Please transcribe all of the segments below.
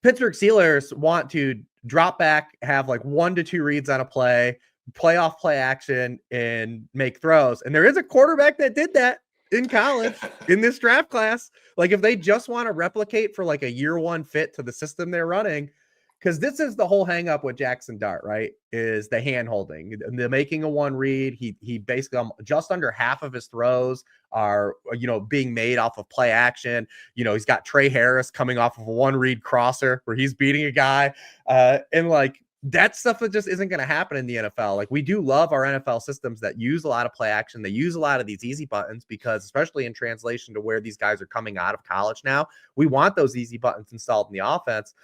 Pittsburgh Steelers want to drop back, have like 1 to 2 reads on a play off play action, and make throws. And there is a quarterback that did that in college in this draft class. Like if they just want to replicate for like a year one fit to the system they're running, because this is the whole hang up with Jaxson Dart, right? Is the hand holding, the making a one read. He basically just under half of his throws are, being made off of play action. He's got Trey Harris coming off of a one read crosser where he's beating a guy. And like that stuff that just isn't going to happen in the NFL. Like we do love our NFL systems that use a lot of play action. They use a lot of these easy buttons because especially in translation to where these guys are coming out of college now, we want those easy buttons installed in the offense.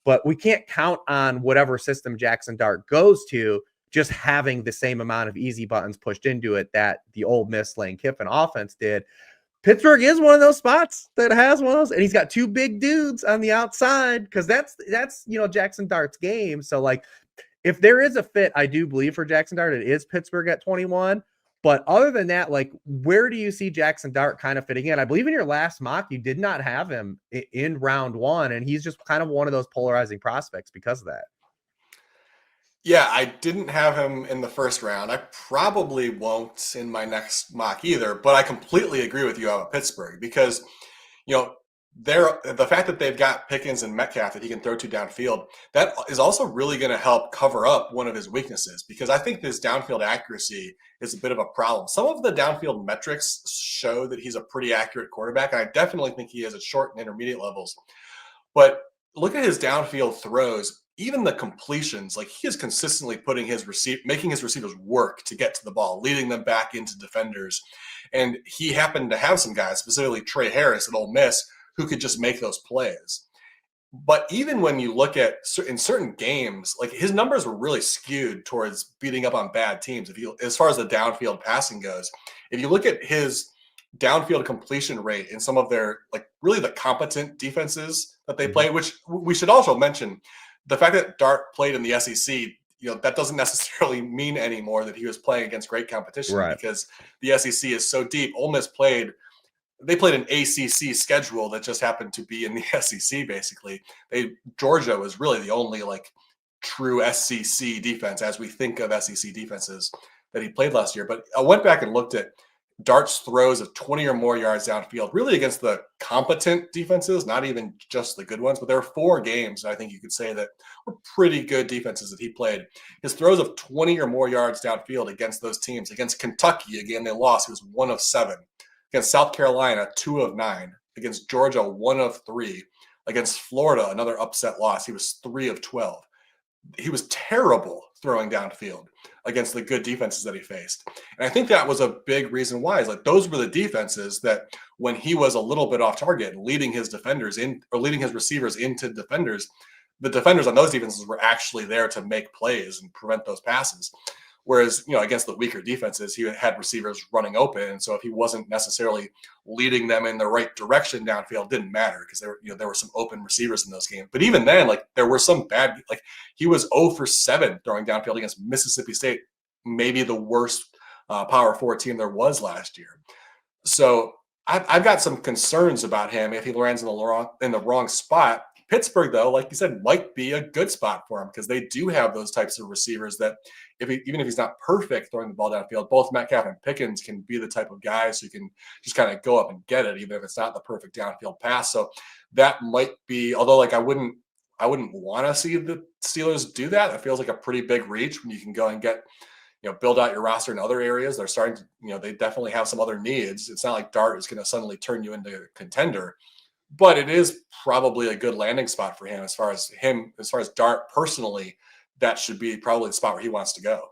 But we can't count on whatever system Jaxson Dart goes to just having the same amount of easy buttons pushed into it that the Ole Miss Lane Kiffin offense did. Pittsburgh is one of those spots that has one of those, and he's got 2 big dudes on the outside because that's Jaxson Dart's game. So like, if there is a fit, I do believe for Jaxson Dart, it is Pittsburgh at 21. But other than that, like, where do you see Jaxson Dart kind of fitting in? I believe in your last mock, you did not have him in round 1, and he's just kind of one of those polarizing prospects because of that. Yeah, I didn't have him in the first round. I probably won't in my next mock either, but I completely agree with you about Pittsburgh because, the fact that they've got Pickens and Metcalf that he can throw to downfield, that is also really going to help cover up one of his weaknesses because I think this downfield accuracy is a bit of a problem. Some of the downfield metrics show that he's a pretty accurate quarterback, and I definitely think he is at short and intermediate levels. But look at his downfield throws, even the completions, like he is consistently making his receivers work to get to the ball, leading them back into defenders. And he happened to have some guys, specifically Trey Harris at Ole Miss, who could just make those plays. But even when you look at in certain games, like his numbers were really skewed towards beating up on bad teams. As far as the downfield passing goes, if you look at his downfield completion rate in some of their like really the competent defenses that they play, which we should also mention, the fact that Dart played in the SEC, that doesn't necessarily mean anymore that he was playing against great competition because the SEC is so deep. Ole Miss played an ACC schedule that just happened to be in the SEC. Basically, Georgia was really the only like true SEC defense as we think of SEC defenses that he played last year. But I went back and looked at Dart's throws of 20 or more yards downfield, really against the competent defenses, not even just the good ones. But there are 4 games I think you could say that were pretty good defenses that he played. His throws of 20 or more yards downfield against those teams, against Kentucky, again, they lost. He was 1 of 7. Against South Carolina, 2 of 9. Against Georgia, 1 of 3. Against Florida, another upset loss. He was 3 of 12. He was terrible throwing downfield against the good defenses that he faced. And I think that was a big reason why. Is like those were the defenses that when he was a little bit off target, leading his receivers into defenders, the defenders on those defenses were actually there to make plays and prevent those passes. Whereas, against the weaker defenses, he had receivers running open. And so if he wasn't necessarily leading them in the right direction downfield, it didn't matter because there were some open receivers in those games. But even then, like there were some bad, like he was 0 for 7 throwing downfield against Mississippi State, maybe the worst Power 4 team there was last year. So I've got some concerns about him if he lands in the wrong spot. Pittsburgh, though, like you said, might be a good spot for him because they do have those types of receivers that even if he's not perfect throwing the ball downfield, both Metcalf and Pickens can be the type of guys who can just kind of go up and get it, even if it's not the perfect downfield pass. So that might be, although like I wouldn't want to see the Steelers do that. It feels like a pretty big reach when you can go and get, build out your roster in other areas. They're starting to, they definitely have some other needs. It's not like Dart is going to suddenly turn you into a contender. But it is probably a good landing spot for him as far as Dart personally. That should be probably the spot where he wants to go.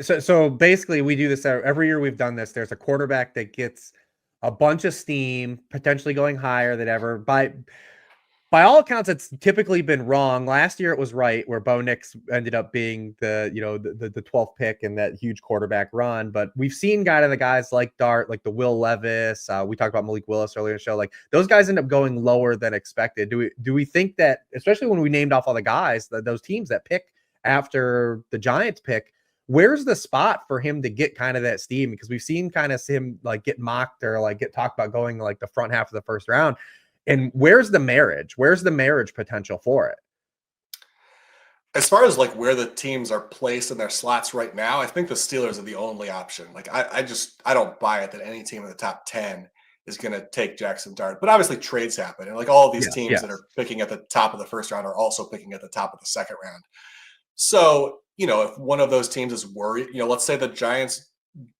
So basically, we do this every year. We've done this. There's a quarterback that gets a bunch of steam, potentially going higher than ever. By all accounts, it's typically been wrong. Last year, it was right, where Bo Nix ended up being the 12th pick in that huge quarterback run. But we've seen guys like Dart, like the Will Levis. We talked about Malik Willis earlier in the show. Like those guys end up going lower than expected. Do we think that, especially when we named off all the guys, those teams that pick after the Giants pick, where's the spot for him to get kind of that steam? Because we've seen kind of him like get mocked or like get talked about going like the front half of the first round. And where's the marriage? Where's the marriage potential for it? As far as like where the teams are placed in their slots right now, I think the Steelers are the only option. Like I don't buy it that any team in the top 10 is going to take Jaxson Dart. But obviously trades happen. And like all of these teams that are picking at the top of the first round are also picking at the top of the second round. So, if one of those teams is worried, let's say the Giants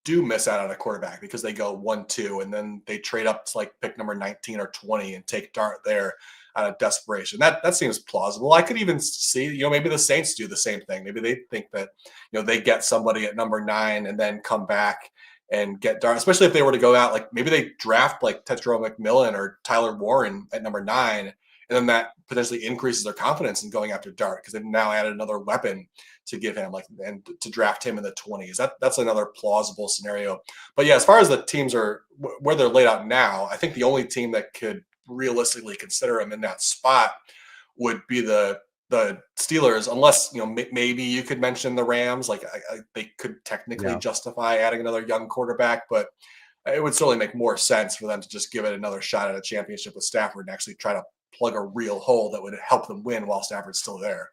do miss out on a quarterback because they go 1-2 and then they trade up to like pick number 19 or 20 and take Dart there out of desperation. That seems plausible. I could even see, maybe the Saints do the same thing. Maybe they think that, they get somebody at number 9 and then come back and get Dart, especially if they were to go out, like maybe they draft like Tetro McMillan or Tyler Warren at number 9. And then that potentially increases their confidence in going after Dart because they've now added another weapon to give him, and to draft him in the 20s. That's another plausible scenario. But yeah, as far as the teams are where they're laid out now, I think the only team that could realistically consider him in that spot would be the Steelers, unless maybe you could mention the Rams. Like they could technically justify adding another young quarterback, but it would certainly make more sense for them to just give it another shot at a championship with Stafford and actually try to plug a real hole that would help them win while Stafford's still there.